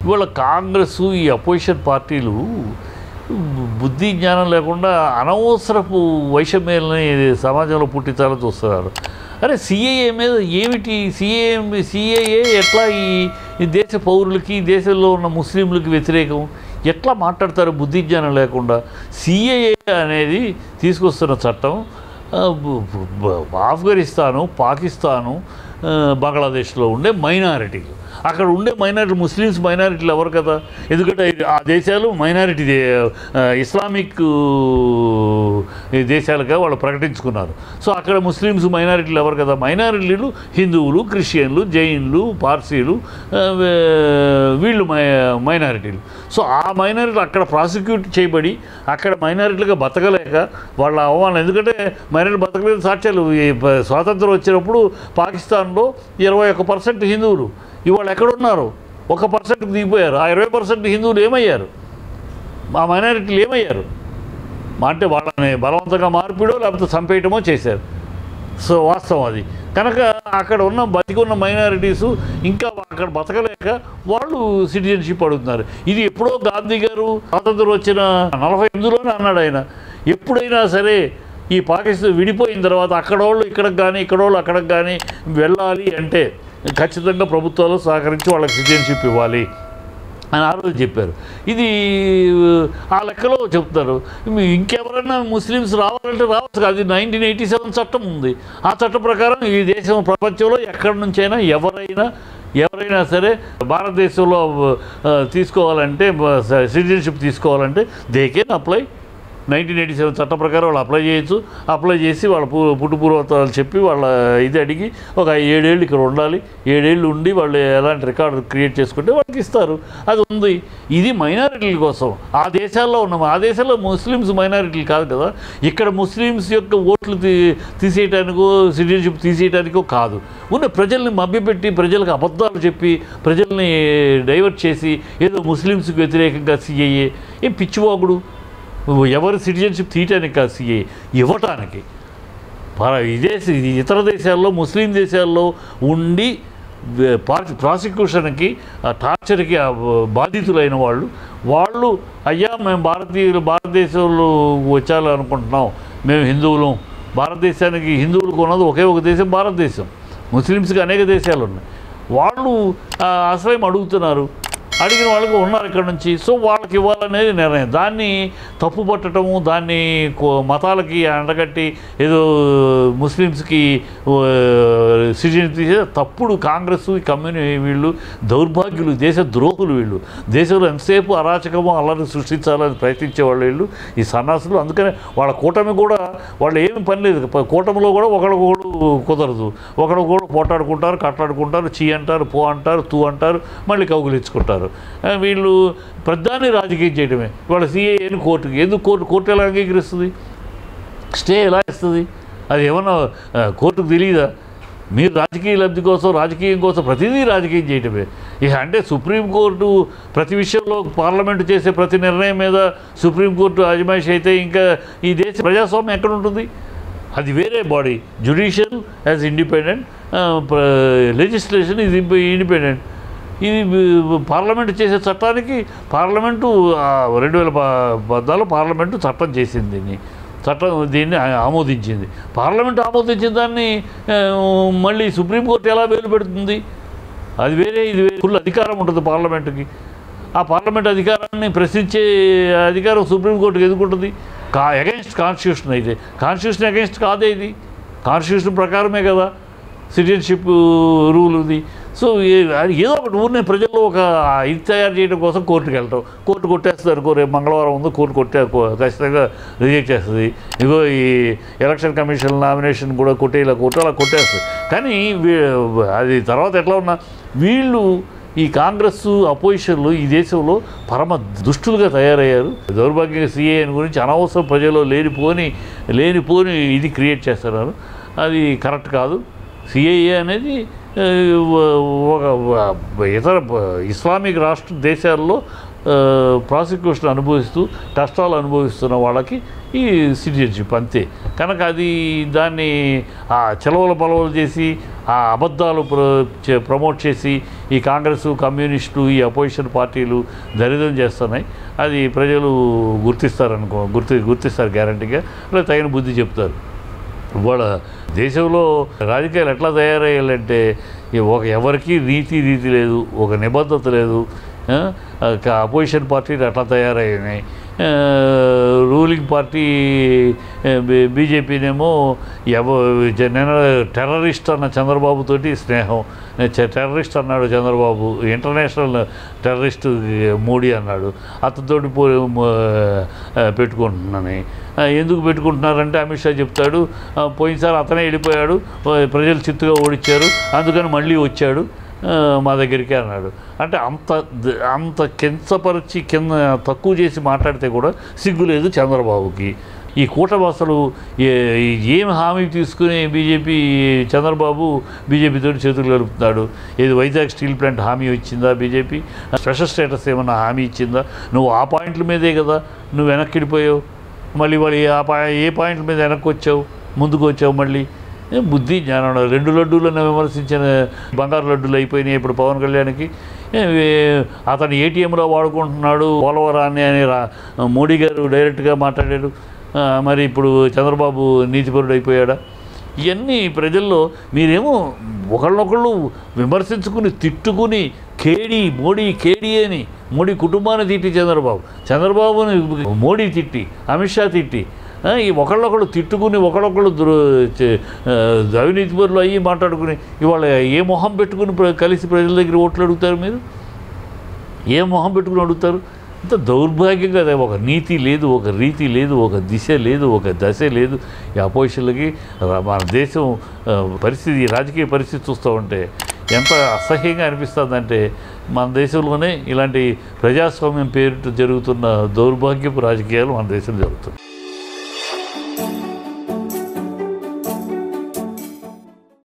ఇవాళ కాంగ్రెస్ ఈ అపోజిషన్ పార్టీలు బుద్ధి జ్ఞానం లేకుండా అనవసరపు వైషమ్యాలని సమాజంలో పుట్టించాలని చూస్తున్నారు. అరే సిఏఏ మీద ఏమిటి, సిఏఏ ఎట్లా ఈ దేశ పౌరులకి దేశంలో ఉన్న ముస్లింలకు వ్యతిరేకం ఎట్లా మాట్లాడతారు బుద్ధి జ్ఞానం లేకుండా? సిఏఏ అనేది తీసుకొస్తున్న చట్టం ఆఫ్ఘనిస్తాను, పాకిస్తాను, బంగ్లాదేశ్లో ఉండే మైనారిటీలు, అక్కడ ఉండే మైనారిటీ ముస్లిమ్స్ మైనారిటీలు ఎవరు కదా, ఎందుకంటే ఆ దేశాలు మైనారిటీ ఇస్లామిక్ దేశాలుగా వాళ్ళు ప్రకటించుకున్నారు. సో అక్కడ ముస్లిమ్స్ మైనారిటీలు ఎవరు కదా, మైనారిటీలు హిందువులు, క్రిస్టియన్లు, జైన్లు, పార్సీలు, వీళ్ళు మైనారిటీలు. సో ఆ మైనారిటీలు అక్కడ ప్రాసిక్యూట్ చేయబడి అక్కడ మైనారిటీలుగా బతకలేక వాళ్ళ అవమానం, ఎందుకంటే మైనారిటీ బతకలేని సాక్ష్యాలు స్వాతంత్రం వచ్చినప్పుడు పాకిస్తాన్లో 21% హిందువులు, ఇవాళ ఎక్కడున్నారు? 1% దిగిపోయారు. ఆ 20% హిందువులు ఏమయ్యారు? ఆ మైనారిటీలు ఏమయ్యారు? అంటే వాళ్ళని బలవంతంగా మార్పిడో లేకపోతే చంపేయటమో చేశారు. సో వాస్తవం అది. కనుక అక్కడ ఉన్న బతికున్న మైనారిటీసు ఇంకా అక్కడ బతకలేక వాళ్ళు సిటిజన్షిప్ అడుగుతున్నారు. ఇది ఎప్పుడో గాంధీ గారు స్వాతంత్రం వచ్చిన 48లోనే అన్నాడు ఆయన. ఎప్పుడైనా సరే ఈ పాకిస్తాన్ విడిపోయిన తర్వాత అక్కడోళ్ళు ఇక్కడికి కానీ ఇక్కడోళ్ళు అక్కడికి కానీ వెళ్ళాలి అంటే ఖచ్చితంగా ప్రభుత్వాలు సహకరించి వాళ్ళకి సిటిజన్షిప్ ఇవ్వాలి అని ఆ రోజు చెప్పారు. ఇది ఆ లెక్కలో చెప్తారు. ఇంకెవరైనా ముస్లిమ్స్ రావాలంటే రావచ్చు. అది 1987 చట్టం ఉంది. ఆ చట్టం ప్రకారం ఈ దేశం ప్రపంచంలో ఎక్కడి నుంచైనా ఎవరైనా సరే భారతదేశంలో తీసుకోవాలంటే సిటిజన్షిప్ తీసుకోవాలంటే దే కెన్ అప్లై. 1987 చట్టం ప్రకారం వాళ్ళు అప్లై చేయొచ్చు. అప్లై చేసి వాళ్ళ పుట్టుపూర్వతాలు చెప్పి వాళ్ళ ఇది అడిగి ఒక 7 ఏళ్ళు ఇక్కడ ఉండాలి, 7 ఏళ్ళు ఉండి వాళ్ళు ఎలాంటి రికార్డు క్రియేట్ చేసుకుంటే వాళ్ళకి ఇస్తారు. అది ఉంది. ఇది మైనారిటీల కోసం. ఆ దేశాల్లో ఉన్నాము. ఆ దేశాల్లో ముస్లిమ్స్ మైనారిటీలు కాదు కదా. ఇక్కడ ముస్లిమ్స్ యొక్క ఓట్లు తీసేయటానికో సిటిజన్షిప్ తీసేయటానికో కాదు. ఉన్న ప్రజల్ని మభ్యపెట్టి ప్రజలకు అబద్ధాలు చెప్పి ప్రజల్ని డైవర్ట్ చేసి ఏదో ముస్లిమ్స్కి వ్యతిరేకంగా సిఏఏ ఏం పిచ్చివాగుడు. ఎవరు సిటిజన్షిప్ తీయటానికి కాదు, సిఏ ఇవ్వటానికి. ఇతర దేశాల్లో ముస్లిం దేశాల్లో ఉండి ప్రాసిక్యూషన్కి టార్చర్కి బాధితులైన వాళ్ళు అయ్యా మేము భారతదేశంలో వచ్చాలనుకుంటున్నాం, మేము హిందువులం, భారతదేశానికి హిందువులకు ఉన్నది ఒకే ఒక దేశం భారతదేశం, ముస్లిమ్స్కి అనేక దేశాలు ఉన్నాయి. వాళ్ళు ఆశ్రయం అడుగుతున్నారు. అడిగిన వాళ్ళకి ఉన్నారు ఇక్కడ నుంచి. సో వాళ్ళకి ఇవ్వాలనేది నిర్ణయం. దాన్ని తప్పు పట్టడము, దాన్ని మతాలకి అండగట్టి ఏదో ముస్లిమ్స్కి సిటిజన్ తీసే తప్పుడు. కాంగ్రెస్ వీళ్ళు దౌర్భాగ్యులు, దేశ ద్రోహులు. వీళ్ళు దేశంలో ఎంతసేపు అరాచకము అల్లరి సృష్టించాలని ప్రయత్నించేవాళ్ళు వీళ్ళు, ఈ సన్నాసులు. అందుకనే వాళ్ళ కూటమి కూడా వాళ్ళు ఏమి పని లేదు. కూటమిలో కూడా ఒకళ్ళకొకడు కుదరదు. ఒకళ్ళకొకడు పోటాడుకుంటారు, కట్లాడుకుంటారు, చీ అంటారు, పో అంటారు, తూ అంటారు, మళ్ళీ కౌగులించుకుంటారు. వీళ్ళు ప్రధాని రాజకీయం చేయడమే. వాళ్ళ సిఏని కోర్టుకి ఎందుకు కోర్టు ఎలా అంగీకరిస్తుంది? స్టే ఎలా ఇస్తుంది? అది ఏమన్నా కోర్టుకు తెలియదా? మీరు రాజకీయ లబ్ధి కోసం రాజకీయం కోసం ప్రతిదీ రాజకీయం చేయటమే. ఇక అంటే సుప్రీంకోర్టు ప్రతి విషయంలో పార్లమెంటు చేసే ప్రతి నిర్ణయం మీద సుప్రీంకోర్టు అజమాయిషి అయితే ఇంకా ఈ దేశ ప్రజాస్వామ్యం ఎక్కడ ఉంటుంది? అది వేరే body. Judicial as independent, legislation is independent. ఇది పార్లమెంటు చేసే చట్టానికి పార్లమెంటు 2014 పార్లమెంటు చట్టం చేసింది. దీన్ని ఆమోదించింది. పార్లమెంటు ఆమోదించిన దాన్ని మళ్ళీ సుప్రీంకోర్టు ఎలా వేలు పెడుతుంది? అది వేరే, ఇది వేరే. ఫుల్ అధికారం ఉంటుంది పార్లమెంటుకి. ఆ పార్లమెంట్ అధికారాన్ని ప్రశ్నించే అధికారం సుప్రీంకోర్టుకి ఎందుకుంటుంది? Against constitution. అయితే కాన్స్టిట్యూషన్ అగెన్స్ట్ కాదే. ఇది కాన్స్టిట్యూషన్ ప్రకారమే కదా సిటిజన్షిప్ రూల్ ఉంది. సో ఏదో ఒకటి ఊరినే ప్రజల్లో ఒక ఇది తయారు చేయడం కోసం కోర్టుకు వెళ్తాం. కోర్టు కొట్టేస్తుంది అనుకో, రేపు మంగళవారం ఉంది, కోర్టు ఖచ్చితంగా రిజెక్ట్ చేస్తుంది. ఇగో ఈ ఎలక్షన్ కమిషన్ నామినేషన్ కూడా కొట్టేలా కోర్టు అలా కొట్టేస్తుంది. కానీ అది తర్వాత ఎట్లా ఉన్నా వీళ్ళు ఈ కాంగ్రెస్ అపోజిషన్లు ఈ దేశంలో పరమ దుష్టులుగా తయారయ్యారు. దౌర్భాగ్యంగా సిఏఎన్ గురించి అనవసరం ప్రజల్లో లేనిపోని ఇది క్రియేట్ చేస్తున్నారు. అది కరెక్ట్ కాదు. సిఏఏ అనేది ఒక ఇతర ఇస్లామిక్ దేశాల్లో ప్రాసిక్యూషన్ అనుభవిస్తూ కష్టాలు అనుభవిస్తున్న వాళ్ళకి ఈ సిటిజన్షిప్ అంతే. కనుక అది దాన్ని చెలవలు పొలవలు చేసి ఆ అబద్ధాలు ప్రమోట్ చేసి ఈ కాంగ్రెస్, కమ్యూనిస్టులు, ఈ అపోజిషన్ పార్టీలు దరిద్రం చేస్తున్నాయి. అది ప్రజలు గుర్తిస్తారు గ్యారంటీగా, లేదా తగిన బుద్ధి చెప్తారు. ఇవాళ దేశంలో రాజకీయాలు ఎట్లా తయారయ్యాలంటే ఎవరికి రీతి లేదు, ఒక నిబద్ధత లేదు. అపోజిషన్ పార్టీలు అట్లా తయారయ్యాయి. రూలింగ్ పార్టీ బీజేపీనేమో టెర్రరిస్ట్ అన్న చంద్రబాబుతోటి స్నేహం. టెర్రరిస్ట్ అన్నాడు చంద్రబాబు, ఇంటర్నేషనల్ టెర్రరిస్ట్ మోడీ అన్నాడు. అతనితోటి పెట్టుకుంటున్నాను. ఎందుకు పెట్టుకుంటున్నారంటే అమిత్ షా చెప్తాడు, పోయినసారి అతనే వెళ్ళిపోయాడు, ప్రజలు చిత్తుగా ఓడించారు, అందుకని మళ్ళీ వచ్చాడు మా దగ్గరికి అన్నాడు. అంటే అంత కించపరిచి తక్కువ చేసి మాట్లాడితే కూడా సిగ్గు లేదు చంద్రబాబుకి. ఈ కూటమి అసలు ఏం హామీ తీసుకుని చంద్రబాబు బీజేపీతో చేతులు కలుపుతున్నాడు? ఏది వైజాగ్ స్టీల్ ప్లాంట్ హామీ ఇచ్చిందా బీజేపీ? స్పెషల్ స్టేటస్ ఏమన్నా హామీ ఇచ్చిందా? నువ్వు ఆ పాయింట్ల మీదే కదా నువ్వు వెనక్కి వెళ్ళిపోయావు. మళ్ళీ ఏ పాయింట్ల మీద వెనక్కి వచ్చావు, ముందుకు వచ్చావు? మళ్ళీ బుద్ధి జ్ఞానం. 2 లడ్డూలను విమర్శించిన బంగారు లడ్డూలు అయిపోయినాయి ఇప్పుడు పవన్ కళ్యాణ్కి. అతను ఏటీఎంలో వాడుకుంటున్నాడు పోలవరాన్ని అని మోడీ గారు డైరెక్ట్గా మాట్లాడాడు. మరి ఇప్పుడు చంద్రబాబు నీతిపరుడు అయిపోయాడా? ఇవన్నీ ప్రజల్లో మీరేమో ఒకళ్ళనొకళ్ళు విమర్శించుకుని తిట్టుకుని మోడీ కేడీ అని మోడీ కుటుంబాన్ని తిట్టి చంద్రబాబుని మోడీ తిట్టి, అమిత్ షా తిట్టి, ఈ ఒకళ్ళొకళ్ళు తిట్టుకుని ఒకళ్ళొకళ్ళు అవినీతి పరులు అయ్యి మాట్లాడుకుని ఇవాళ ఏ మొహం పెట్టుకుని కలిసి ప్రజల దగ్గర ఓట్లు అడుగుతారు? మీరు ఏ మొహం పెట్టుకుని అడుగుతారు? ఇంత దౌర్భాగ్యంగా ఒక నీతి లేదు, ఒక రీతి లేదు, ఒక దిశ లేదు, ఒక దశ లేదు ఈ అపోజిషన్లకి. మన దేశం పరిస్థితి, రాజకీయ పరిస్థితి చూస్తూ ఉంటే ఎంత అసహ్యంగా అనిపిస్తుందంటే మన దేశంలోనే ఇలాంటి ప్రజాస్వామ్యం పేరిట జరుగుతున్న దౌర్భాగ్యపు రాజకీయాలు మన దేశంలో జరుగుతున్నాయి.